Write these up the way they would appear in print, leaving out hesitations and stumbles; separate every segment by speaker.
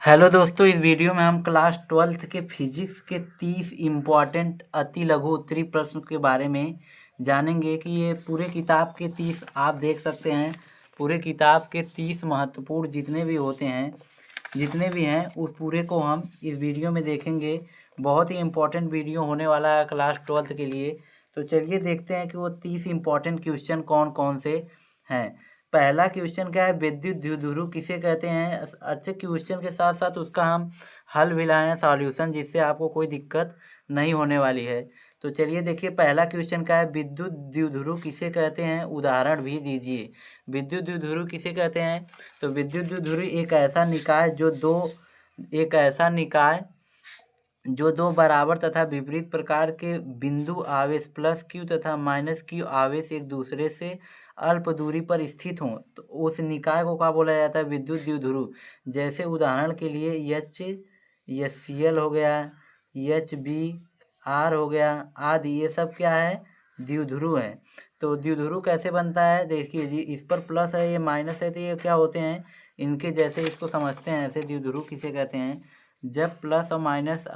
Speaker 1: Hello दोस्तों, इस video में हम क्लास 12th के फिजिक्स के 30 इम्पॉर्टेंट अति लघु उत्तरी प्रश्न के बारे में जानेंगे कि ये पूरे किताब के 30 आप देख सकते हैं। पूरे किताब के 30 महत्वपूर्ण जितने भी हैं उस पूरे को हम इस वीडियो में देखेंगे। बहुत ही इम्पोर्टेंट वीडियो होने वाला है क्लास 12th के लिए। तो चलिए देखते हैं कि वो 30 इम्पॉर्टेंट क्वेश्चन कौन कौन से हैं। पहला क्वेश्चन क्या है, विद्युत द्विध्रुव किसे कहते हैं। अच्छे क्वेश्चन के साथ साथ उसका हम हल भी लाए हैं, सॉल्यूशन, जिससे आपको कोई दिक्कत नहीं होने वाली है। तो चलिए देखिए, पहला क्वेश्चन क्या है, विद्युत द्विध्रुव किसे कहते हैं, उदाहरण भी दीजिए। विद्युत द्विध्रुव किसे कहते हैं। तो विद्युत द्विध्रुव एक ऐसा निकाय जो दो बराबर तथा विपरीत प्रकार के बिंदु आवेश प्लस क्यू तथा माइनस क्यू आवेश एक दूसरे से अल्प दूरी पर स्थित हों, तो उस निकाय को क्या बोला जाता है, विद्युत द्विध्रुव। जैसे उदाहरण के लिए HCl हो गया, HBr हो गया आदि, ये सब क्या है, द्विध्रुव है। तो द्विध्रुव कैसे बनता है, देखिए जी, इस पर प्लस है, ये माइनस है, तो ये क्या होते हैं, इनके जैसे इसको समझते हैं। ऐसे द्विध्रुव किसे कहते हैं, जब प्लस और माइनस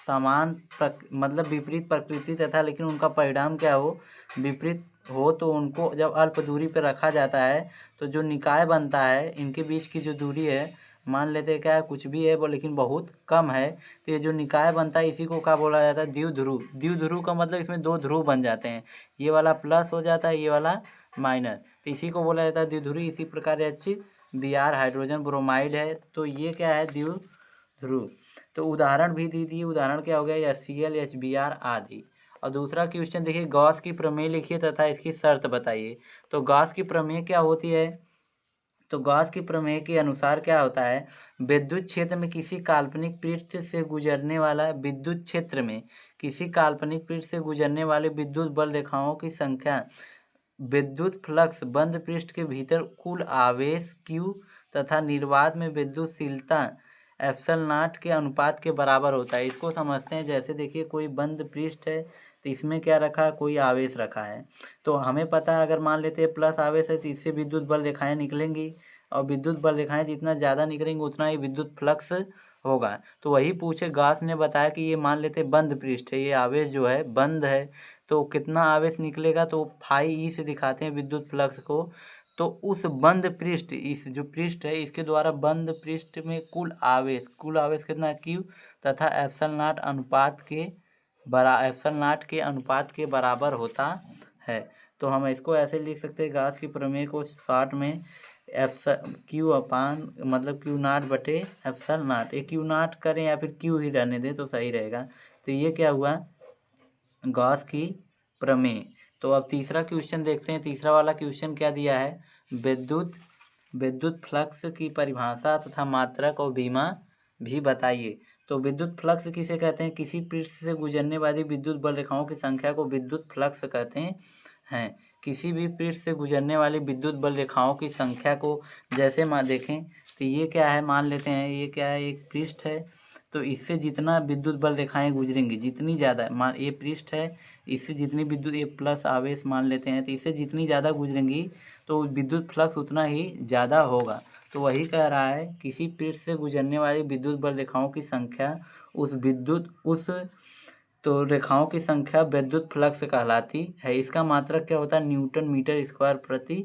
Speaker 1: मतलब विपरीत प्रकृति तथा लेकिन उनका परिणाम क्या हो, विपरीत हो, तो उनको जब अल्प दूरी पर रखा जाता है तो जो निकाय बनता है, इनके बीच की जो दूरी है, मान लेते हैं क्या है, कुछ भी है वो लेकिन बहुत कम है, तो ये जो निकाय बनता है इसी को क्या बोला जाता है, द्विध्रुव। द्विध्रुव का मतलब इसमें दो ध्रुव बन जाते हैं, ये वाला प्लस हो जाता है, ये वाला माइनस, तो इसी को बोला जाता है द्विध्रुव। इसी प्रकार HBr हाइड्रोजन ब्रोमाइड है, तो ये क्या है, द्विध्रुव। तो उदाहरण भी दी थी, उदाहरण क्या हो गया, HCl HBr आदि। और दूसरा क्वेश्चन देखिए, गॉस की प्रमेय लिखिए तथा इसकी शर्त बताइए। तो गॉस की प्रमेय क्या होती है, तो गॉस की प्रमेय के अनुसार क्या होता है, विद्युत क्षेत्र में किसी काल्पनिक पृष्ठ से गुजरने वाला विद्युत क्षेत्र में किसी काल्पनिक पृष्ठ से गुजरने वाले विद्युत बल रेखाओं की संख्या विद्युत फ्लक्स बंद पृष्ठ के भीतर कुल आवेश Q तथा निर्वात में विद्युतशीलता एप्सिलॉन नॉट के अनुपात के बराबर होता है। इसको समझते हैं। जैसे देखिए, कोई बंद पृष्ठ है तो इसमें क्या रखा है, कोई आवेश रखा है, तो हमें पता है, अगर मान लेते हैं प्लस आवेश है तो इससे विद्युत बल रेखाएं निकलेंगी, और विद्युत बल रेखाएं जितना ज़्यादा निकलेंगी उतना ही विद्युत फ्लक्स होगा। तो वही पूछे, गॉस ने बताया कि ये मान लेते बंद पृष्ठ है, ये आवेश जो है बंद है, तो कितना आवेश निकलेगा, तो फाई ई से दिखाते हैं विद्युत फ्लक्स को। तो उस बंद पृष्ठ, इस जो पृष्ठ है इसके द्वारा बंद पृष्ठ में कुल आवेश कितना है, Q, तथा एप्सिलॉन नॉट के अनुपात के बराबर होता है। तो हम इसको ऐसे लिख सकते हैं, गॉस की प्रमेय को शॉर्ट में Q अपान मतलब Q नॉट बटे एप्सिलॉन नॉट, ये Q नॉट करें या फिर Q ही रहने दें तो सही रहेगा। तो ये क्या हुआ, गॉस की प्रमेय। तो अब तीसरा क्वेश्चन देखते हैं। तीसरा वाला क्वेश्चन क्या दिया है, विद्युत फ्लक्स की परिभाषा तथा मात्रक और बीमा भी बताइए। तो विद्युत फ्लक्स किसे कहते हैं, किसी पृष्ठ से गुजरने वाली विद्युत बल रेखाओं की संख्या को विद्युत फ्लक्स कहते हैं। किसी भी पृष्ठ से गुजरने वाली विद्युत बल रेखाओं की संख्या को, जैसे देखें तो ये क्या है, मान लेते हैं ये क्या है, एक पृष्ठ है, तो इससे जितना विद्युत बल रेखाएं गुजरेंगी, जितनी ज़्यादा, मान ये पृष्ठ है, इससे जितनी विद्युत, ये प्लस आवेश मान लेते हैं, तो इससे जितनी ज़्यादा गुजरेंगी तो विद्युत फ्लक्स उतना ही ज़्यादा होगा। तो वही कह रहा है, किसी पृष्ठ से गुजरने वाली विद्युत बल रेखाओं की संख्या उस तो रेखाओं की संख्या विद्युत फ्लक्स कहलाती है। इसका मात्रक क्या होता है, न्यूटन मीटर स्क्वायर प्रति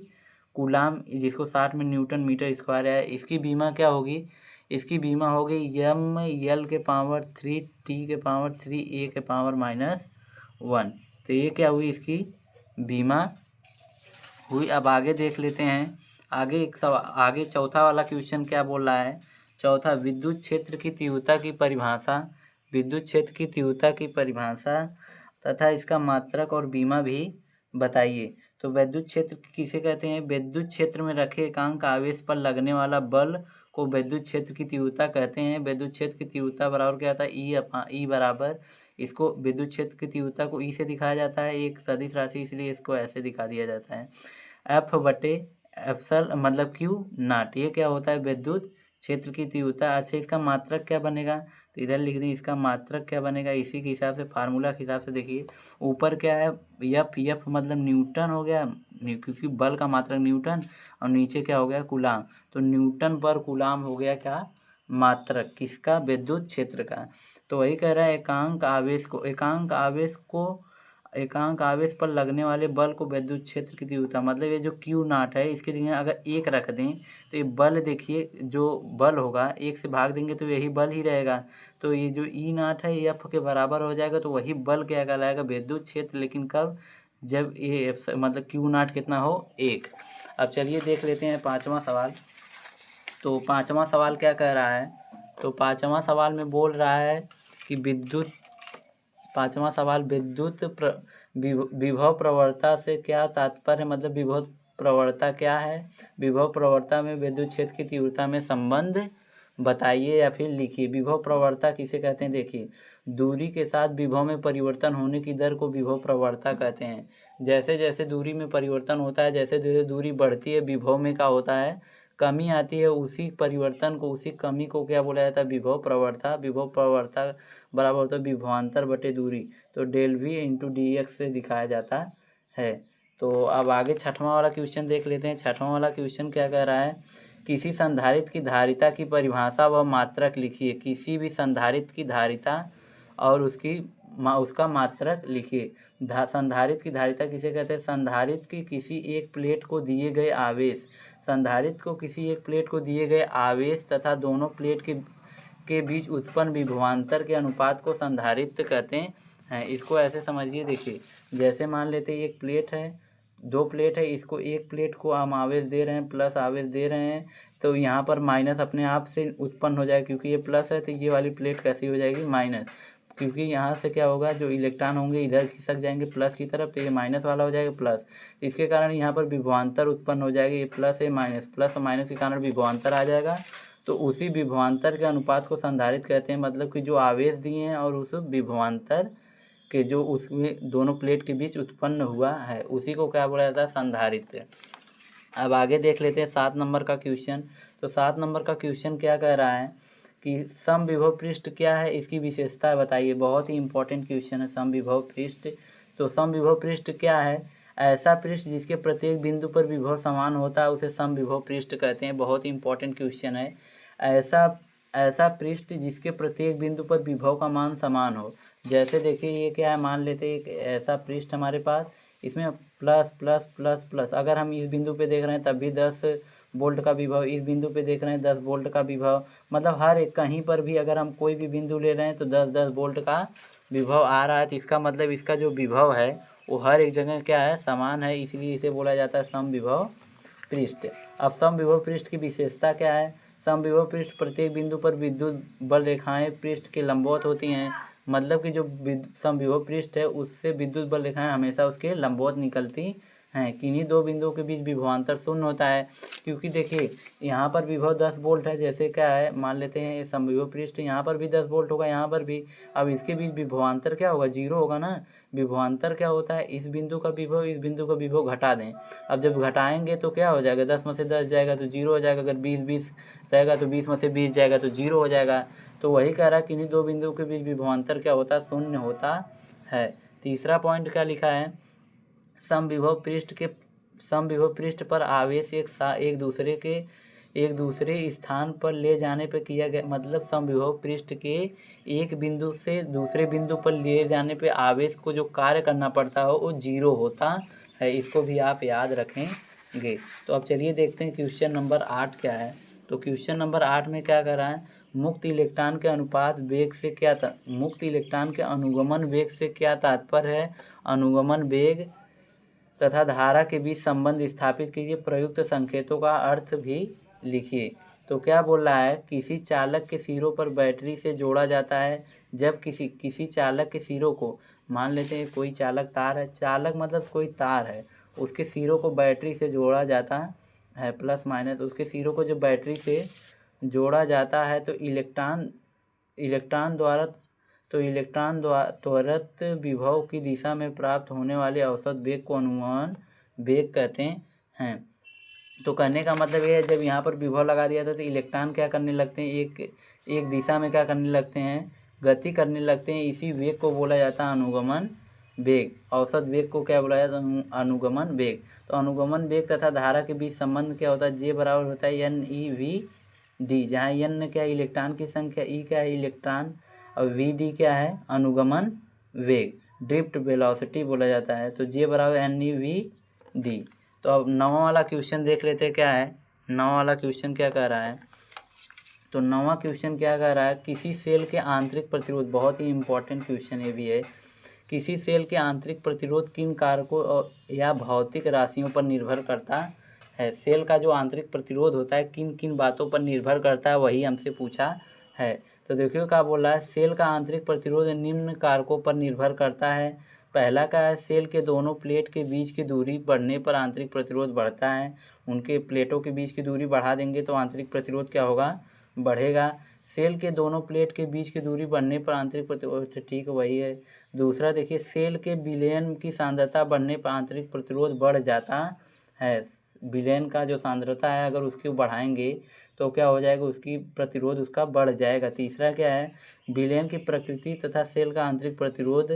Speaker 1: कूलाम, जिसको 60 में न्यूटन मीटर स्क्वायर है। इसकी बीमा क्या होगी, इसकी बीमा होगी ML के पावर 3 T के पावर 3 A के पावर -1। तो ये क्या हुई, इसकी बीमा हुई। अब आगे देख लेते हैं। आगे चौथा वाला क्वेश्चन क्या बोल रहा है, चौथा, विद्युत क्षेत्र की तीव्रता की परिभाषा, विद्युत क्षेत्र की तीव्रता की परिभाषा तथा इसका मात्रक और बीमा भी बताइए। तो विद्युत क्षेत्र किसे कहते हैं, विद्युत क्षेत्र में रखे एकांक आवेश पर लगने वाला बल को विद्युत क्षेत्र की तीव्रता कहते हैं। विद्युत क्षेत्र की तीव्रता बराबर क्या होता है, ई बराबर, इसको विद्युत क्षेत्र की तीव्रता को ई से दिखाया जाता है, एक सदिश राशि, इसलिए इसको ऐसे दिखा दिया जाता है, F बटे एप्सल मतलब Q नॉट। ये क्या होता है, विद्युत क्षेत्र की तीव्रता। अच्छा, इसका मात्रक क्या बनेगा, तो इधर लिख दी, इसका मात्रक क्या बनेगा, इसी के हिसाब से, फार्मूला के हिसाब से देखिए, ऊपर क्या है, F मतलब न्यूटन हो गया, क्योंकि बल का मात्रक न्यूटन, और नीचे क्या हो गया, कूलाम, तो न्यूटन पर कूलाम हो गया क्या, मात्रक किसका, विद्युत क्षेत्र का। तो वही कह रहा है एकांक आवेश पर लगने वाले बल को विद्युत क्षेत्र की तीव्रता, मतलब ये जो क्यू नाट है इसकी जगह अगर 1 रख दें तो ये बल देखिए जो बल होगा 1 से भाग देंगे तो यही बल ही रहेगा। तो ये जो ई नाट है ये एफ के बराबर हो जाएगा, तो वही बल क्या कहलाएगा, विद्युत क्षेत्र। लेकिन कब, जब ये एफ मतलब क्यू नाट कितना हो, 1। अब चलिए देख लेते हैं 5वां सवाल। तो 5वां सवाल क्या कह रहा है, तो 5वां सवाल में बोल रहा है कि विभव प्रवणता से क्या तात्पर्य, मतलब विभव प्रवणता क्या है, विभव प्रवणता में विद्युत क्षेत्र की तीव्रता में संबंध बताइए या फिर लिखिए। विभव प्रवणता किसे कहते हैं, देखिए दूरी के साथ विभव में परिवर्तन होने की दर को विभव प्रवणता कहते हैं। जैसे जैसे दूरी में परिवर्तन होता है, जैसे जैसे दूरी बढ़ती है विभव में क्या होता है, कमी आती है, उसी परिवर्तन को, उसी कमी को क्या बोला जाता है, विभव प्रवणता। विभव प्रवणता बराबर होता है विभवांतर बटे दूरी, तो del V into D X से दिखाया जाता है। तो अब आगे 6वां वाला क्वेश्चन देख लेते हैं। 6वां वाला क्वेश्चन क्या कह रहा है, किसी संधारित्र की धारिता की परिभाषा व मात्रक लिखिए। किसी भी संधारित्र की धारिता और उसका मात्रक लिखिए। संधारित्र की धारिता किसे कहते हैं, संधारित्र की किसी एक प्लेट को दिए गए आवेश, संधारित्र को किसी एक प्लेट को दिए गए आवेश तथा दोनों प्लेट के बीच उत्पन्न विभवांतर के अनुपात को संधारित्र कहते हैं। इसको ऐसे समझिए, देखिए जैसे मान लेते हैं एक प्लेट है, 2 प्लेट है, इसको एक प्लेट को हम आवेश दे रहे हैं, प्लस आवेश दे रहे हैं, तो यहाँ पर माइनस अपने आप से उत्पन्न हो जाएगा, क्योंकि ये प्लस है तो ये वाली प्लेट कैसी हो जाएगी, माइनस, क्योंकि यहाँ से क्या होगा, जो इलेक्ट्रॉन होंगे इधर खिसक जाएंगे प्लस की तरफ, तो ये माइनस वाला हो जाएगा प्लस। इसके कारण यहाँ पर विभवांतर उत्पन्न हो जाएगा, ये प्लस है माइनस, प्लस और माइनस के कारण विभवांतर आ जाएगा। तो उसी विभवांतर के अनुपात को संधारित्र कहते हैं, मतलब कि जो आवेश दिए हैं और उस विभवांतर के जो उसमें दोनों प्लेट के बीच उत्पन्न हुआ है उसी को क्या बोला जाता है, संधारित्र। अब आगे देख लेते हैं 7 नंबर का क्वेश्चन। तो 7 नंबर का क्वेश्चन क्या कह रहा है कि समविभव पृष्ठ क्या है, इसकी विशेषता बताइए। बहुत ही इंपॉर्टेंट क्वेश्चन है समविभव पृष्ठ। तो समविभव पृष्ठ क्या है, ऐसा पृष्ठ जिसके प्रत्येक बिंदु पर विभव समान होता है उसे समविभव पृष्ठ कहते हैं। बहुत ही इंपॉर्टेंट क्वेश्चन है। ऐसा पृष्ठ जिसके प्रत्येक बिंदु पर विभव का मान समान हो। जैसे देखिए ये क्या है, मान लेते हैं एक ऐसा पृष्ठ हमारे पास, इसमें प्लस प्लस प्लस प्लस, अगर हम इस बिंदु पे देख रहे हैं तब भी 10 वोल्ट का विभव, इस बिंदु पे देख रहे हैं 10 वोल्ट का विभव, मतलब हर एक कहीं पर भी अगर हम कोई भी बिंदु ले रहे हैं तो 10-10 वोल्ट का विभव आ रहा है। तो इसका मतलब इसका जो विभव है वो हर एक जगह क्या है, समान है, इसलिए इसे बोला जाता है समविभव पृष्ठ। अब समविभव पृष्ठ की विशेषता क्या है, समविभव पृष्ठ प्रत्येक बिंदु पर विद्युत बल रेखाएं पृष्ठ के लंबवत होती हैं, मतलब कि जो समविभव पृष्ठ है उससे विद्युत बल रेखाएं हमेशा उसके लंबवत निकलती हैं। किन्हीं 2 बिंदुओं के बीच विभवांतर शून्य होता है, क्योंकि देखिए यहाँ पर विभव 10 वोल्ट है, जैसे क्या है मान लेते हैं समविभव पृष्ठ, यहाँ पर भी 10 वोल्ट होगा, यहाँ पर भी। अब इसके बीच विभवांतर क्या होगा, 0 होगा ना। विभवांतर क्या होता है, इस बिंदु का विभव इस बिंदु का विभव घटा दें। अब जब घटाएंगे तो क्या हो जाएगा, 10 में से 10 जाएगा तो 0 हो जाएगा, अगर 20-20 रहेगा तो 20 में से 20 जाएगा तो 0 हो जाएगा। तो वही कह रहा है किन्हीं 2 बिंदुओं के बीच विभवांतर क्या होता है, शून्य होता है। तीसरा पॉइंट क्या लिखा है, समविभव पृष्ठ पर आवेश एक दूसरे स्थान पर ले जाने पर किया गया, मतलब समविभव पृष्ठ के एक बिंदु से दूसरे बिंदु पर ले जाने पे आवेश को जो कार्य करना पड़ता है वो 0 होता है। इसको भी आप याद रखेंगे। तो अब चलिए देखते हैं क्वेश्चन नंबर 8 क्या है। तो क्वेश्चन नंबर 8 में क्या कर रहा है, मुक्त इलेक्ट्रॉन के अनुपात वेग से क्या मुक्त इलेक्ट्रॉन के अनुगमन वेग से क्या तात्पर्य है, अनुगमन वेग तथा धारा के बीच संबंध स्थापित कीजिए, प्रयुक्त संकेतों का अर्थ भी लिखिए। तो क्या बोल रहा है, किसी चालक के सिरों पर बैटरी से जोड़ा जाता है। जब किसी चालक के सिरों को, मान लेते हैं कोई चालक तार है, चालक मतलब कोई तार है, उसके सिरों को बैटरी से जोड़ा जाता है, प्लस माइनस, उसके सिरों को जब बैटरी से जोड़ा जाता है तो इलेक्ट्रॉन द्वारा त्वरित विभव की दिशा में प्राप्त होने वाले औसत वेग को अनुमान वेग कहते हैं। तो कहने का मतलब ये है, जब यहाँ पर विभव लगा दिया था तो इलेक्ट्रॉन क्या करने लगते हैं, एक दिशा में क्या करने लगते हैं, गति करने लगते हैं। इसी वेग को बोला जाता है अनुगमन वेग। औसत वेग को क्या बोला जाता है, अनुगमन वेग। तो अनुगमन वेग तथा धारा के बीच संबंध क्या होता है, जे बराबर होता है NeV डी, जहाँ एन क्या है इलेक्ट्रॉन की संख्या, ई क्या है इलेक्ट्रॉन, और वी डी क्या है अनुगमन वेग, ड्रिफ्ट वेलोसिटी बोला जाता है। तो जे बराबर एन ई वी डी। तो अब नौवां वाला क्वेश्चन देख लेते हैं क्या है। नौवां वाला क्वेश्चन क्या कह रहा है, तो नौवां क्वेश्चन क्या कह रहा है, किसी सेल के आंतरिक प्रतिरोध, बहुत ही इंपॉर्टेंट क्वेश्चन ये भी है, किसी सेल के आंतरिक प्रतिरोध किन कारकों या भौतिक राशियों पर निर्भर करता है। सेल का जो आंतरिक प्रतिरोध होता है किन किन बातों पर निर्भर करता है, वही हमसे पूछा है। तो देखिए क्या बोल रहा है, सेल का आंतरिक प्रतिरोध निम्न कारकों पर निर्भर करता है। पहला क्या है, सेल के दोनों प्लेट के बीच की दूरी बढ़ने पर आंतरिक प्रतिरोध बढ़ता है। उनके प्लेटों के बीच की दूरी बढ़ा देंगे तो आंतरिक प्रतिरोध क्या होगा, बढ़ेगा। सेल के दोनों प्लेट के बीच की दूरी बढ़ने पर आंतरिक प्रतिरोध, ठीक वही है। दूसरा देखिए, सेल के विलयन की सांद्रता बढ़ने पर आंतरिक प्रतिरोध बढ़ जाता है। विलयन का जो सांद्रता है अगर उसकी बढ़ाएंगे तो क्या हो जाएगा, उसकी प्रतिरोध उसका बढ़ जाएगा। तीसरा क्या है, विलयन की प्रकृति तथा सेल का आंतरिक प्रतिरोध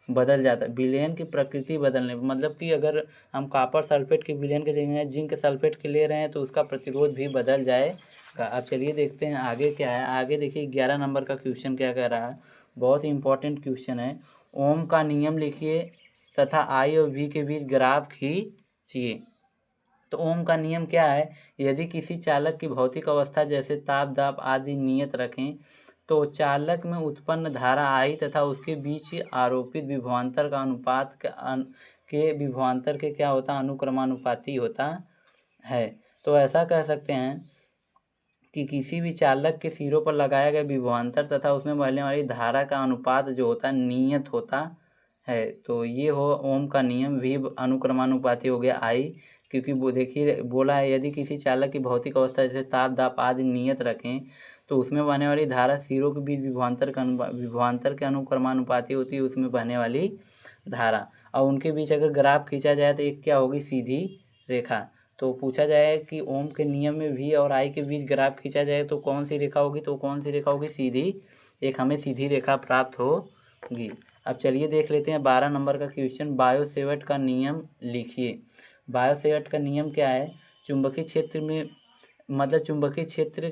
Speaker 1: बदल जाता है। विलयन की प्रकृति बदलने मतलब कि अगर हम कॉपर सल्फेट के विलयन के देंगे जिंक सल्फेट के ले रहे हैं तो उसका प्रतिरोध भी बदल जाएगा। अब चलिए देखते हैं आगे क्या है। आगे देखिए 11 नंबर का क्वेश्चन क्या कह रहा है, बहुत ही इंपॉर्टेंट क्वेश्चन है। ओम का नियम लिखिए तथा आई और वी के बीच ग्राफ खींचिए। तो ओम का नियम क्या है, यदि किसी चालक की भौतिक अवस्था जैसे ताप दाब आदि नियत रखें तो चालक में उत्पन्न धारा आई तथा उसके बीच आरोपित विभवांतर का अनुपात के विभवांतर के क्या होता है, अनुक्रमानुपाती होता है। तो ऐसा कह सकते हैं कि किसी भी चालक के सिरों पर लगाया गया विभवांतर तथा उसमें बहने वाली धारा का अनुपात जो होता है नियत होता है। तो ये हो ओम का नियम, वी अनुक्रमानुपाती हो गया आई, क्योंकि वो देखिए बोला है यदि किसी चालक की भौतिक अवस्था जैसे ताप दाप आदि नियत रखें तो उसमें बहने वाली धारा सिरों के बीच विभवांतर के अनुक्रमानुपाती होती है उसमें बहने वाली धारा, और उनके बीच अगर ग्राफ खींचा जाए तो एक क्या होगी, सीधी रेखा। तो पूछा जाए कि ओम के नियम में वी और आई के बीच ग्राफ खींचा जाए तो कौन सी रेखा होगी, तो कौन सी रेखा होगी, सीधी, एक हमें सीधी रेखा प्राप्त होगी। अब चलिए देख लेते हैं 12 नंबर का क्वेश्चन, बायो-सेवर्ट का नियम लिखिए। बायो-सेवर्ट का नियम क्या है, चुंबकीय क्षेत्र में मतलब चुंबकीय क्षेत्र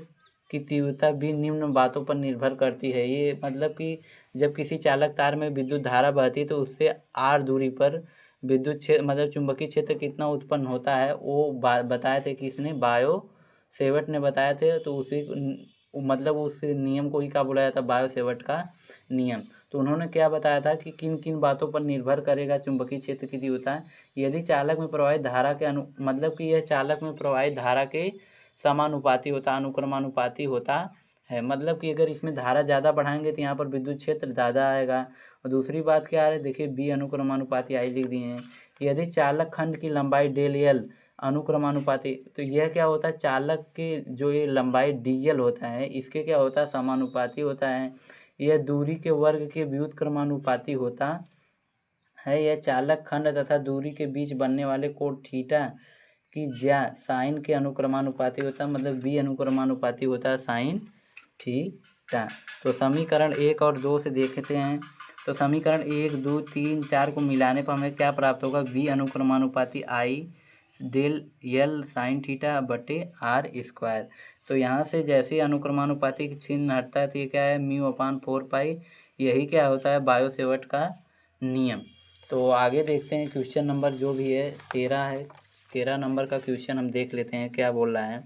Speaker 1: की तीव्रता भी निम्न बातों पर निर्भर करती है। ये मतलब कि जब किसी चालक तार में विद्युत धारा बहती है तो उससे r दूरी पर विद्युत क्षेत्र मतलब चुंबकीय क्षेत्र कितना उत्पन्न होता है वो बताए थे किसने, बायो-सेवर्ट ने बताए थे। तो उसी मतलब उस नियम को ही क्या बोला जाता है, बायो-सेवर्ट का नियम। तो उन्होंने क्या बताया था कि किन किन बातों पर निर्भर करेगा चुंबकीय क्षेत्र की तीव्रता, यदि चालक में प्रवाहित धारा के मतलब कि यह चालक में प्रवाहित धारा के समानुपाती होता, अनुक्रमानुपाती होता है। मतलब कि अगर इसमें धारा ज़्यादा बढ़ाएंगे तो यहाँ पर विद्युत क्षेत्र ज़्यादा आएगा। और दूसरी बात क्या है, देखिए बी अनुक्रमानुपाती आई लिख दिए हैं। यदि चालक खंड की लंबाई डेल एल अनुक्रमानुपाती, तो यह क्या होता है, चालक के जो ये लंबाई डी एल होता है इसके क्या होता है, समानुपाती होता है। यह दूरी के वर्ग के व्युत्क्रमानुपाती होता है। यह चालक खंड तथा दूरी के बीच बनने वाले कोण थीटा की ज्या साइन के अनुक्रमानुपाती होता है, मतलब बी अनुक्रमानुपाती होता है साइन थीटा। तो समीकरण 1 और 2 से देखते हैं। तो समीकरण 1 2 3 4 को मिलाने पर हमें क्या प्राप्त होगा, बी अनुक्रमानुपाती आई डेल एल साइन थीटा बटे आर स्क्वायर। तो यहाँ से जैसे ही अनुक्रमानुपाती की चिन्ह हटता है तो ये क्या है, म्यू अपान 4 पाई, यही क्या होता है बायो-सेवर्ट का नियम। तो आगे देखते हैं क्वेश्चन नंबर जो भी है 13 है। 13 नंबर का क्वेश्चन हम देख लेते हैं क्या बोल रहा है।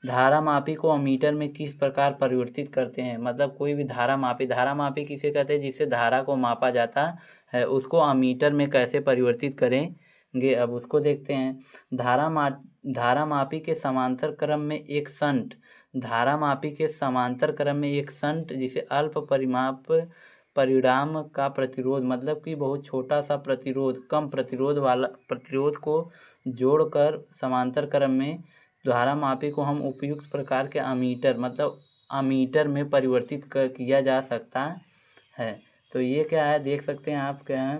Speaker 1: धारा मापी को अमीटर में किस प्रकार परिवर्तित करते हैं, मतलब कोई भी धारा मापी किसे कहते हैं, जिससे धारा को मापा जाता है उसको अमीटर में कैसे परिवर्तित करेंगे, अब उसको देखते हैं। धारा मापी के समांतर क्रम में एक शंट, धारा मापी के समांतर क्रम में एक शंट जिसे अल्प परिमाप परिणाम का प्रतिरोध, मतलब कि बहुत छोटा सा प्रतिरोध, कम प्रतिरोध वाला प्रतिरोध को जोड़कर समांतर क्रम में धारा मापी को हम उपयुक्त प्रकार के अमीटर मतलब अमीटर में परिवर्तित किया जा सकता है। तो ये क्या है देख सकते हैं आप, क्या है,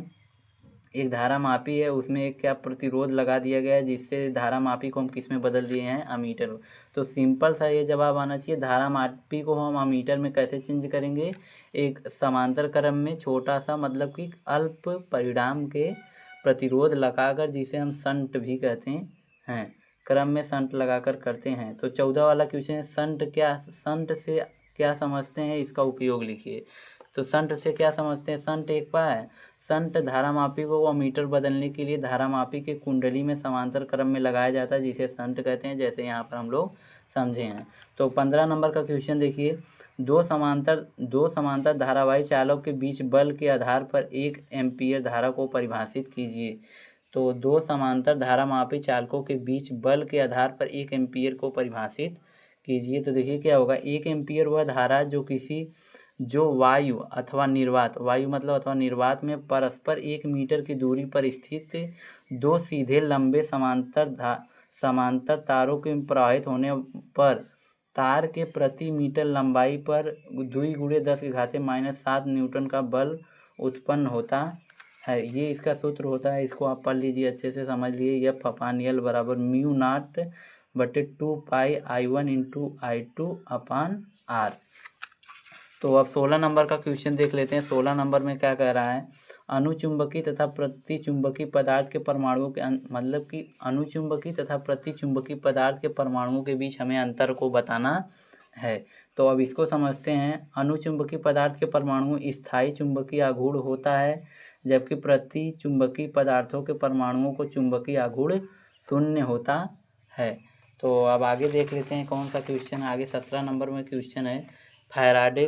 Speaker 1: एक धारा मापी है उसमें एक क्या प्रतिरोध लगा दिया गया है जिससे धारा मापी को हम किस में बदल दिए हैं, अमीटर। तो सिंपल सा ये जवाब आना चाहिए, धारा मापी को हम अमीटर में कैसे चेंज करेंगे, एक समांतर क्रम में छोटा सा मतलब कि अल्प परिणाम के प्रतिरोध लगाकर, जिसे हम शंट भी कहते हैं, क्रम में शंट लगाकर करते हैं। तो 14 वाला क्वेश्चन है, शंट से क्या समझते हैं, इसका उपयोग लिखिए। तो शंट से क्या समझते हैं, शंट एक बार है, शंट धारामापी को अमीटर बदलने के लिए धारामापी के कुंडली में समांतर क्रम में लगाया जाता है, जिसे शंट कहते हैं, जैसे यहाँ पर हम लोग समझे हैं। तो 15 नंबर का क्वेश्चन देखिए, दो समांतर धारावाही चालों के बीच बल के आधार पर 1 एम्पीयर धारा को परिभाषित कीजिए। तो दो समांतर धारामापी चालकों के बीच बल के आधार पर 1 एम्पीयर को परिभाषित कीजिए। तो देखिए क्या होगा, 1 एम्पीयर वह धारा जो वायु अथवा निर्वात में परस्पर 1 मीटर की दूरी पर स्थित दो सीधे लंबे समांतर तारों के प्रवाहित होने पर तार के प्रति मीटर लंबाई पर 2 × 10⁻⁷ न्यूटन का बल उत्पन्न होता है। ये इसका सूत्र होता है, इसको आप पढ़ लीजिए, अच्छे से समझ लीजिए। F अपान L बराबर μ0/2πI1 × I2 अपान R। तो अब 16 नंबर का क्वेश्चन देख लेते हैं। 16 नंबर में क्या कह रहा है, अनुचुंबकी तथा प्रतिचुंबकी पदार्थ के परमाणुओं के अनुचुंबकी तथा प्रतिचुंबकी पदार्थ के परमाणुओं के बीच हमें अंतर को बताना है। तो अब इसको समझते हैं। अनुचुंबकी पदार्थ के परमाणु स्थायी चुंबकीय आघूर्ण होता है, जबकि प्रतिचुंबकी पदार्थों के परमाणुओं को चुंबकीय आघूर्ण 0 होता है। तो अब आगे देख लेते हैं कौन सा क्वेश्चन। आगे 17 नंबर में क्वेश्चन है, फैराडे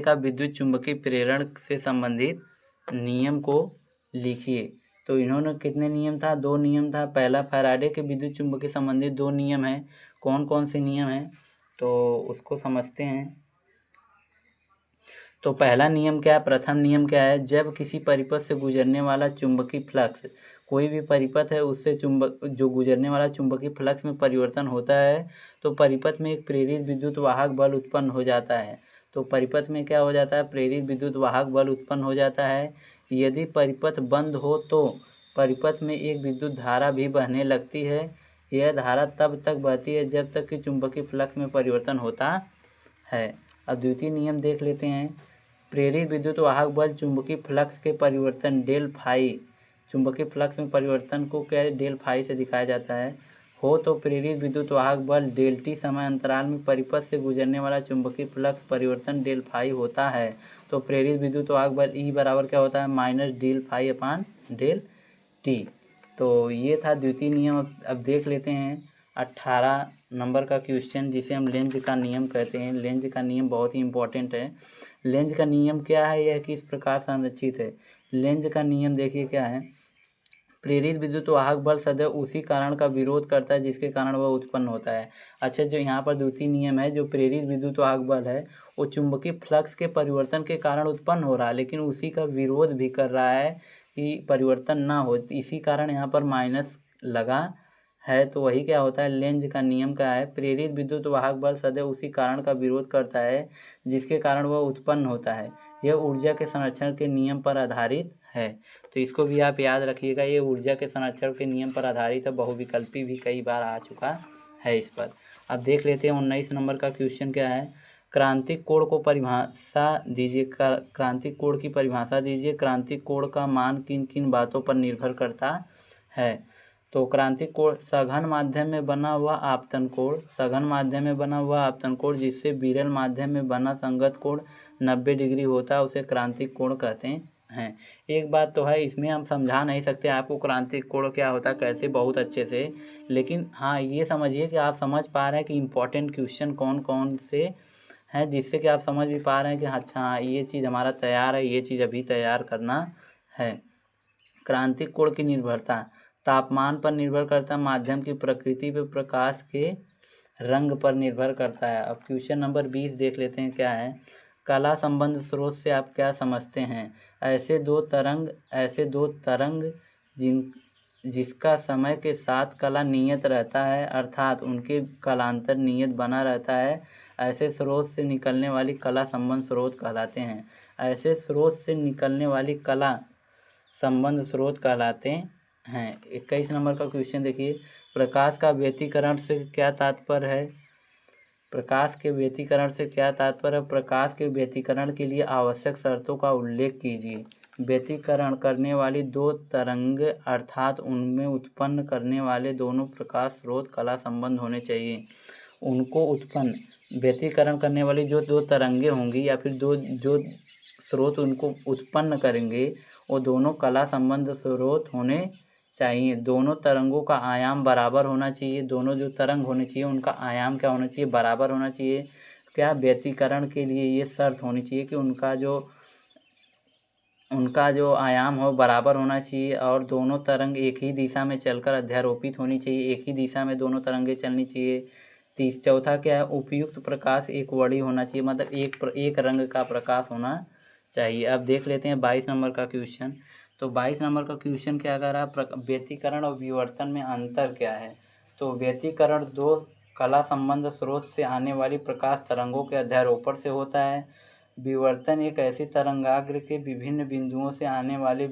Speaker 1: का विद्युत चुंबकीय प्रेरण से संबंधित नियम को लिखिए। तो इन्होंने कितने नियम था, 2 नियम था। पहला, फैराडे के विद्युत चुंबकीय संबंधित 2 नियम हैं। कौन कौन से नियम हैं, तो उसको समझते हैं। तो पहला नियम क्या है, प्रथम नियम क्या है, जब किसी परिपथ से गुजरने वाला चुंबकीय फ्लक्स, कोई भी परिपथ है उससे जो गुजरने वाला चुंबकीय फ्लक्स में परिवर्तन होता है, तो परिपथ में एक प्रेरित विद्युत वाहक बल उत्पन्न हो जाता है। तो परिपथ में क्या हो जाता है, प्रेरित विद्युत वाहक बल उत्पन्न हो जाता है। यदि परिपथ बंद हो तो परिपथ में एक विद्युत धारा भी बहने लगती है। यह धारा तब तक बहती है जब तक कि चुंबकीय फ्लक्स में परिवर्तन होता है। अब द्वितीय नियम देख लेते हैं। प्रेरित विद्युत वाहक बल चुंबकीय फ्लक्स के परिवर्तन डेल फाई, चुंबकीय फ्लक्स में परिवर्तन को क्या डेल फाई से दिखाया जाता है, हो तो प्रेरित विद्युत वाहक बल डेल टी समय अंतराल में परिपथ से गुजरने वाला चुंबकीय फ्लक्स परिवर्तन डेल फाई होता है। तो प्रेरित विद्युत वाहक बल ई बराबर क्या होता है, minus del phi upon del T. तो ये था द्वितीय नियम। अब देख लेते हैं 18 नंबर का क्वेश्चन, जिसे हम लेंज का नियम कहते हैं। लेंज का नियम बहुत ही इंपॉर्टेंट है। लेंज का नियम क्या है, यह किस प्रकार संरचित है। लेंज का नियम देखिए क्या है, प्रेरित विद्युत वाहक बल सदैव उसी कारण का विरोध करता है जिसके कारण वह उत्पन्न होता है। अच्छा, जो यहाँ पर द्वितीय नियम है, जो प्रेरित विद्युत वाहक बल है वो चुंबकीय फ्लक्स के परिवर्तन के कारण उत्पन्न हो रहा है, लेकिन उसी का विरोध भी कर रहा है कि परिवर्तन ना हो, इसी कारण यहाँ पर माइनस लगा है। तो वही क्या होता है, लेंज का नियम क्या है, प्रेरित विद्युत वाहक बल सदैव उसी कारण का विरोध करता है जिसके कारण वह उत्पन्न होता है। यह ऊर्जा के संरक्षण के नियम पर आधारित है। तो इसको भी आप याद रखिएगा, ये ऊर्जा के संरक्षण के नियम पर आधारित है। बहुविकल्पी भी कई बार आ चुका है इस पर। अब देख लेते हैं 19 नंबर का क्वेश्चन क्या है, क्रांतिक कोण को परिभाषा दीजिए। क्रांतिक कोण की परिभाषा दीजिए। क्रांतिक कोण का मान किन किन बातों पर निर्भर करता है। तो क्रांतिक कोण सघन माध्यम में बना हुआ आपतन कोण, सघन माध्यम में बना हुआ आपतन कोण जिससे विरल माध्यम में बना संगत कोण 90 डिग्री होता है, उसे क्रांतिक कोण कहते हैं। एक बात तो है, इसमें हम समझा नहीं सकते आपको क्रांतिक कोण क्या होता है कैसे बहुत अच्छे से, लेकिन हाँ ये समझिए कि आप समझ पा रहे हैं कि इम्पोर्टेंट क्वेश्चन कौन कौन से हैं, जिससे कि आप समझ भी पा रहे हैं कि अच्छा हाँ ये चीज़ हमारा तैयार है, ये चीज़ अभी तैयार करना है। क्रांतिक कोण की निर्भरता तापमान पर निर्भर करता है, माध्यम की प्रकृति पर, प्रकाश के रंग पर निर्भर करता है। अब क्वेश्चन नंबर 20 देख लेते हैं क्या है, कला संबंध स्रोत से आप क्या समझते हैं। ऐसे दो तरंग जिसका समय के साथ कला नियत रहता है, अर्थात उनके कलांतर नियत बना रहता है, ऐसे स्रोत से निकलने वाली कला संबंध स्रोत कहलाते हैं। ऐसे स्रोत से निकलने वाली कला संबंध स्रोत कहलाते हैं। 21 नंबर का क्वेश्चन देखिए, प्रकाश का व्यतिकरण से क्या तात्पर्य है। प्रकाश के व्यतिकरण से क्या तात्पर्य है, प्रकाश के व्यतिकरण के लिए आवश्यक शर्तों का उल्लेख कीजिए। व्यतिकरण करने वाली दो तरंग अर्थात उनमें उत्पन्न करने वाले दोनों प्रकाश स्रोत कला संबंध होने चाहिए। उनको उत्पन्न व्यतिकरण करने वाली जो दो तरंगे होंगी या फिर दो जो स्रोत उनको उत्पन्न करेंगे वो दोनों कला संबंध स्रोत होने चाहिए। दोनों तरंगों का आयाम बराबर होना चाहिए। दोनों जो तरंग होने चाहिए उनका आयाम क्या होना चाहिए, बराबर होना चाहिए। क्या व्यतिकरण के लिए ये शर्त होनी चाहिए कि उनका जो आयाम हो बराबर होना चाहिए और दोनों तरंग एक ही दिशा में चलकर अध्यारोपित होनी चाहिए। एक ही दिशा में दोनों तरंगें चलनी चाहिए। चौथा क्या है, उपयुक्त प्रकाश एक वड़ी होना चाहिए, मतलब एक रंग का प्रकाश होना चाहिए। अब देख लेते हैं 22 नंबर का क्वेश्चन। तो 22 नंबर का क्वेश्चन क्या कर रहा है, व्यतिकरण और विवर्तन में अंतर क्या है। तो व्यतिकरण दो कला संबंध स्रोत से आने वाली प्रकाश तरंगों के अध्यारोपण से होता है। विवर्तन एक ऐसी तरंगाग्र के विभिन्न बिंदुओं से आने वाले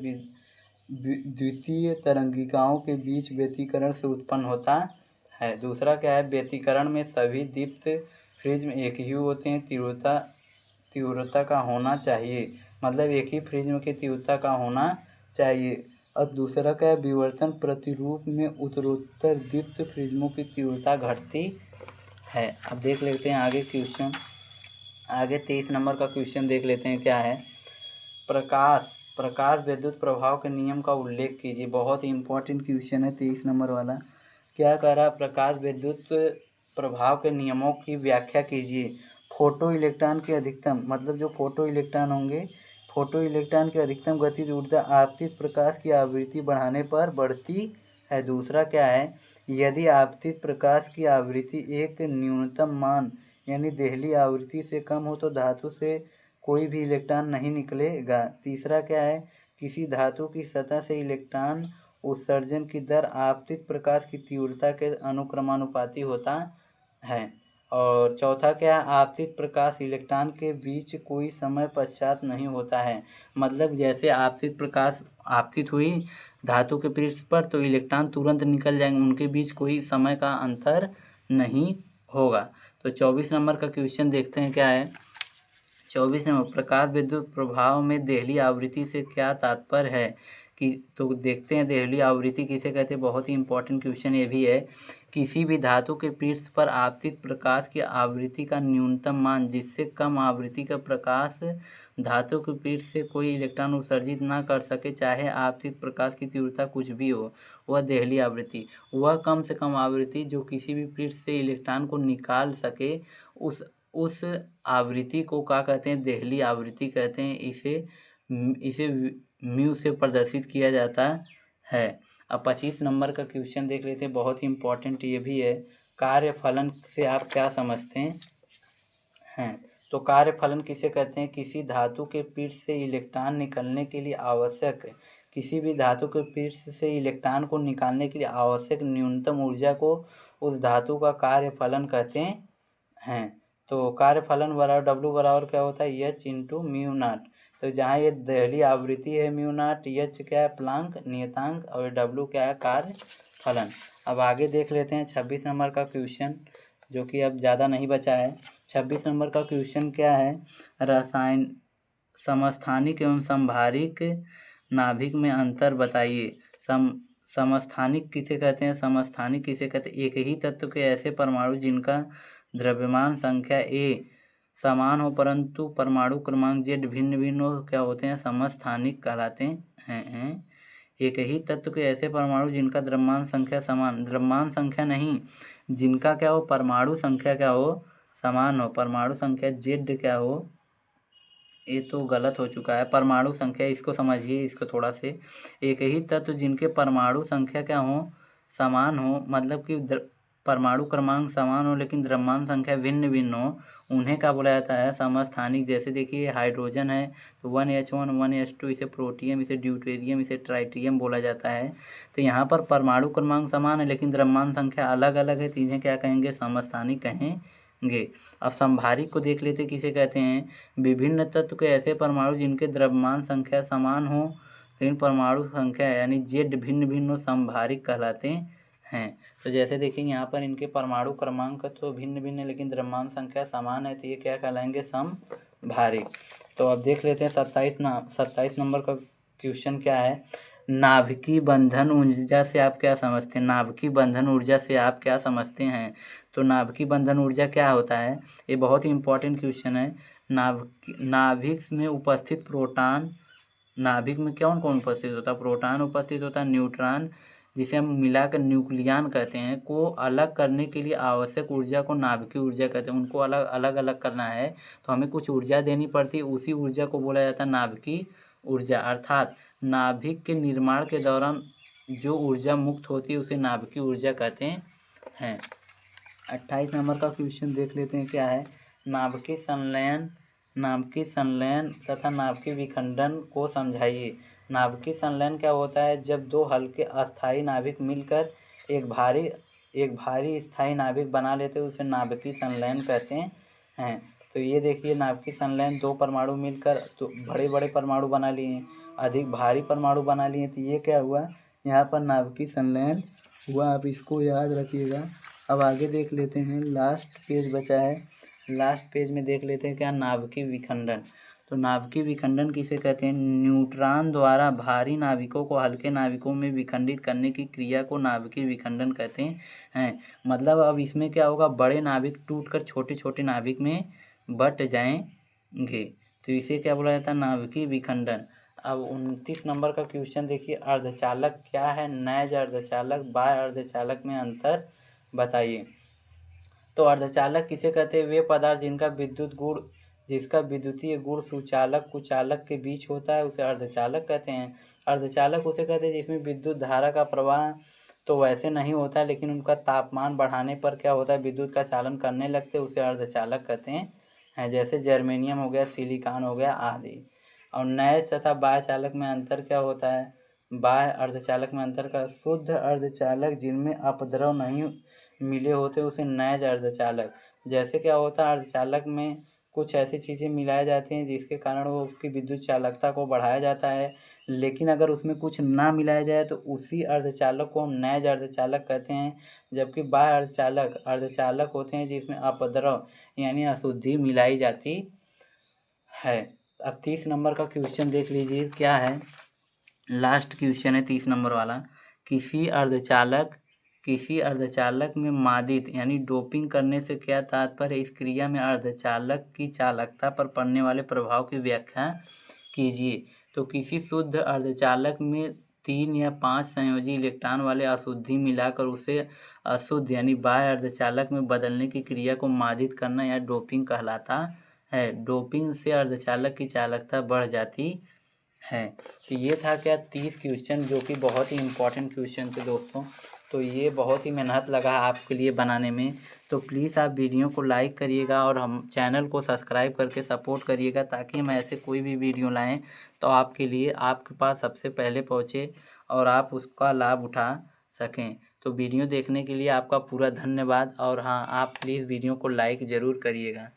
Speaker 1: द्वितीय तरंगिकाओं के बीच व्यतिकरण से उत्पन्न होता है। दूसरा क्या है, व्यतिकरण में सभी दीप्त प्रिज्म एक ही होते हैं, तीव्रता का होना चाहिए, मतलब एक ही प्रिज्म की तीव्रता का होना चाहिए। और दूसरा क्या है, विवर्तन प्रतिरूप में उत्तरोत्तर दीप्त प्रिज्मों की तीव्रता घटती है। अब देख लेते हैं आगे क्वेश्चन। आगे 23 नंबर का क्वेश्चन देख लेते हैं क्या है, प्रकाश विद्युत प्रभाव के नियम का उल्लेख कीजिए। बहुत ही इंपॉर्टेंट क्वेश्चन है 23 नंबर वाला। क्या कह रहा है, प्रकाश विद्युत प्रभाव के नियमों की व्याख्या कीजिए। फोटो इलेक्ट्रॉन के अधिकतम, मतलब जो फोटो इलेक्ट्रॉन होंगे, फोटो इलेक्ट्रॉन की अधिकतम गतिज ऊर्जा आपतित प्रकाश की आवृत्ति बढ़ाने पर बढ़ती है। दूसरा क्या है, यदि आपतित प्रकाश की आवृत्ति एक न्यूनतम मान यानी देहली आवृत्ति से कम हो तो धातु से कोई भी इलेक्ट्रॉन नहीं निकलेगा। तीसरा क्या है, किसी धातु की सतह से इलेक्ट्रॉन उत्सर्जन की दर आपतित प्रकाश की तीव्रता के अनुक्रमानुपाती होता है। और चौथा क्या है, आपतित प्रकाश इलेक्ट्रॉन के बीच कोई समय पश्चात नहीं होता है, मतलब जैसे आपतित प्रकाश आपतित हुई धातु के पृष्ठ पर तो इलेक्ट्रॉन तुरंत निकल जाएंगे, उनके बीच कोई समय का अंतर नहीं होगा। तो 24 नंबर का क्वेश्चन देखते हैं क्या है। 24 नंबर, प्रकाश विद्युत प्रभाव में देहली आवृत्ति से क्या तात्पर्य है कि, तो देखते हैं देहली आवृत्ति किसे कहते हैं। बहुत ही इंपॉर्टेंट क्वेश्चन ये भी है। किसी भी धातु के पृष्ठ पर आपतित प्रकाश की आवृत्ति का न्यूनतम मान जिससे कम आवृत्ति का प्रकाश धातु के पृष्ठ से कोई इलेक्ट्रॉन उत्सर्जित ना कर सके, चाहे आपतित प्रकाश की तीव्रता कुछ भी हो, वह देहली आवृत्ति। वह कम से कम आवृत्ति जो किसी भी पृष्ठ से इलेक्ट्रॉन को निकाल सके, उस आवृत्ति को क्या कहते हैं, देहली आवृत्ति कहते हैं। इसे म्यू से प्रदर्शित किया जाता है। अब 25 नंबर का क्वेश्चन देख लेते हैं, बहुत ही इंपॉर्टेंट ये भी है। कार्यफलन से आप क्या समझते हैं। तो कार्यफलन किसे कहते हैं, किसी धातु के पृष्ठ से इलेक्ट्रॉन निकलने के लिए आवश्यक, किसी भी धातु के पृष्ठ से इलेक्ट्रॉन को निकालने के लिए आवश्यक न्यूनतम ऊर्जा को उस धातु का कार्यफलन कहते हैं। तो कार्यफलन बराबर W बराबर क्या होता है, H इंटू म्यू नॉट। तो जहाँ ये देहली आवृत्ति है म्यू नॉट, H क्या है प्लांक नियतांक और W क्या है कार्यफलन। अब आगे देख लेते हैं 26 नंबर का क्वेश्चन, जो कि अब ज़्यादा नहीं बचा है। 26 नंबर का क्वेश्चन क्या है, रसायन समस्थानिक एवं संभारिक नाभिक में अंतर बताइए। समस्थानिक किसे कहते हैं, समस्थानिक किसे कहते हैं, एक ही तत्व के ऐसे परमाणु जिनका द्रव्यमान संख्या A समान हो परंतु परमाणु क्रमांक Z भिन्न भिन्न हो, क्या होते हैं, समस्थानिक कहलाते हैं। एक ही तत्व के ऐसे परमाणु जिनका द्रव्यमान संख्या समान, द्रव्यमान संख्या नहीं, जिनका क्या हो, परमाणु संख्या क्या हो, समान हो, परमाणु संख्या Z क्या हो, ये तो गलत हो चुका है। परमाणु संख्या, इसको समझिए, इसको थोड़ा से, एक ही तत्व जिनके परमाणु संख्या क्या हो, समान हो, मतलब कि परमाणु क्रमांक समान हो लेकिन द्रव्यमान संख्या भिन्न भिन्न हो, उन्हें क्या बोला जाता है, समस्थानिक। जैसे देखिए हाइड्रोजन है तो 1H1 1H2, इसे प्रोटियम, इसे ड्यूटेरियम, इसे ट्राइटियम बोला जाता है। तो यहाँ पर परमाणु क्रमांक समान है लेकिन द्रव्यमान संख्या अलग अलग है, तो इन्हें क्या कहेंगे, समस्थानिक कहेंगे। अब संभारिक को देख लेते किसे कहते हैं, विभिन्न तत्व के ऐसे परमाणु जिनके द्रव्यमान संख्या समान हो लेकिन परमाणु संख्या यानी Z भिन्न भिन्न हो, संभारिक कहलाते हैं। तो जैसे देखेंगे यहाँ पर इनके परमाणु क्रमांक तो भिन्न भिन्न है लेकिन द्रव्यमान संख्या समान है, तो ये क्या कहलाएंगे, समभारिक। तो अब देख लेते हैं 27 नंबर का क्वेश्चन क्या है, नाभिकीय बंधन ऊर्जा से आप क्या समझते हैं? नाभिकीय बंधन ऊर्जा से आप क्या समझते हैं? तो नाभिकीय बंधन ऊर्जा क्या होता है? ये बहुत ही इंपॉर्टेंट क्वेश्चन है। नाभिक में उपस्थित प्रोटॉन, नाभिक में कौन कौन उपस्थित होता है? प्रोटॉन उपस्थित होता है, न्यूट्रॉन जिसे हम मिलाकर न्यूक्लियन कहते हैं, को अलग करने के लिए आवश्यक ऊर्जा को नाभिकीय ऊर्जा कहते हैं। उनको अलग अलग अलग करना है तो हमें कुछ ऊर्जा देनी पड़ती है, उसी ऊर्जा को बोला जाता है नाभिकीय ऊर्जा। अर्थात नाभिक के निर्माण के दौरान जो ऊर्जा मुक्त होती है उसे नाभिकीय ऊर्जा कहते हैं। 28 नंबर का क्वेश्चन देख लेते हैं क्या है, नाभिकीय संलयन तथा नाभिकीय विखंडन को समझाइए। नाभिकीय संलयन क्या होता है? जब दो हल्के अस्थायी नाभिक मिलकर एक भारी स्थायी नाभिक बना लेते हैं, उसे नाभिकीय संलयन कहते हैं। तो ये देखिए, नाभिकीय संलयन दो परमाणु मिलकर तो बड़े बड़े परमाणु बना लिए, अधिक भारी परमाणु बना लिए, तो ये क्या हुआ, यहाँ पर नाभिकीय संलयन हुआ। आप इसको याद रखिएगा। अब आगे देख लेते हैं, लास्ट पेज बचा है, लास्ट पेज में देख लेते हैं क्या, नाभिकीय विखंडन। तो नाभिकीय विखंडन किसे कहते हैं? न्यूट्रॉन द्वारा भारी नाभिकों को हल्के नाभिकों में विखंडित करने की क्रिया को नाभिकीय विखंडन कहते हैं। मतलब अब इसमें क्या होगा, बड़े नाभिक टूटकर छोटे छोटे नाभिक में बट जाएंगे, तो इसे क्या बोला जाता है? नाभिकीय विखंडन। अब 29 नंबर का क्वेश्चन देखिए, अर्धचालक क्या है? नैज अर्धचालक, बाह्य अर्धचालक में अंतर बताइए। तो अर्धचालक किसे कहते हैं? वे पदार्थ जिसका विद्युतीय गुण सुचालक कुचालक के बीच होता है, उसे अर्धचालक कहते हैं। अर्धचालक उसे कहते हैं जिसमें विद्युत धारा का प्रवाह तो वैसे नहीं होता, लेकिन उनका तापमान बढ़ाने पर क्या होता है, विद्युत का चालन करने लगते, उसे अर्धचालक कहते हैं। जैसे जर्मेनियम हो गया, सिलिकॉन हो गया आदि। और नैज तथा बाह्य चालक में अंतर क्या होता है? बाह्य अर्धचालक में अंतर का, शुद्ध अर्धचालक जिनमें अपद्रव नहीं मिले होते उसे नैज अर्धचालक। जैसे क्या होता है, अर्धचालक में कुछ ऐसी चीज़ें मिलाई जाती हैं जिसके कारण वो उसकी विद्युत चालकता को बढ़ाया जाता है, लेकिन अगर उसमें कुछ ना मिलाया जाए तो उसी अर्धचालक को हम नैज अर्धचालक कहते हैं। जबकि बाह्य अर्धचालक होते हैं जिसमें अपद्रव यानी अशुद्धि मिलाई जाती है। अब 30 नंबर का क्वेश्चन देख लीजिए क्या है, लास्ट क्वेश्चन है 30 नंबर वाला। किसी अर्धचालक में मादित यानी डोपिंग करने से क्या तात्पर्य? इस क्रिया में अर्धचालक की चालकता पर पड़ने वाले प्रभाव की व्याख्या कीजिए। तो किसी शुद्ध अर्धचालक में 3 या 5 संयोजी इलेक्ट्रॉन वाले अशुद्धि मिलाकर उसे अशुद्ध यानी बाह्य अर्धचालक में बदलने की क्रिया को मादित करना या डोपिंग कहलाता है। डोपिंग से अर्धचालक की चालकता बढ़ जाती है। तो ये था क्या, 30 क्वेश्चन, जो कि बहुत ही इम्पोर्टेंट क्वेश्चन थे दोस्तों। तो ये बहुत ही मेहनत लगा आपके लिए बनाने में। तो प्लीज़ आप वीडियो को लाइक करिएगा और हम चैनल को सब्सक्राइब करके सपोर्ट करिएगा, ताकि हम ऐसे कोई भी वीडियो लाएं तो आपके लिए आपके पास सबसे पहले पहुंचे और आप उसका लाभ उठा सकें। तो वीडियो देखने के लिए आपका पूरा धन्यवाद। और हाँ, आप प्लीज़ वीडियो को लाइक ज़रूर करिएगा।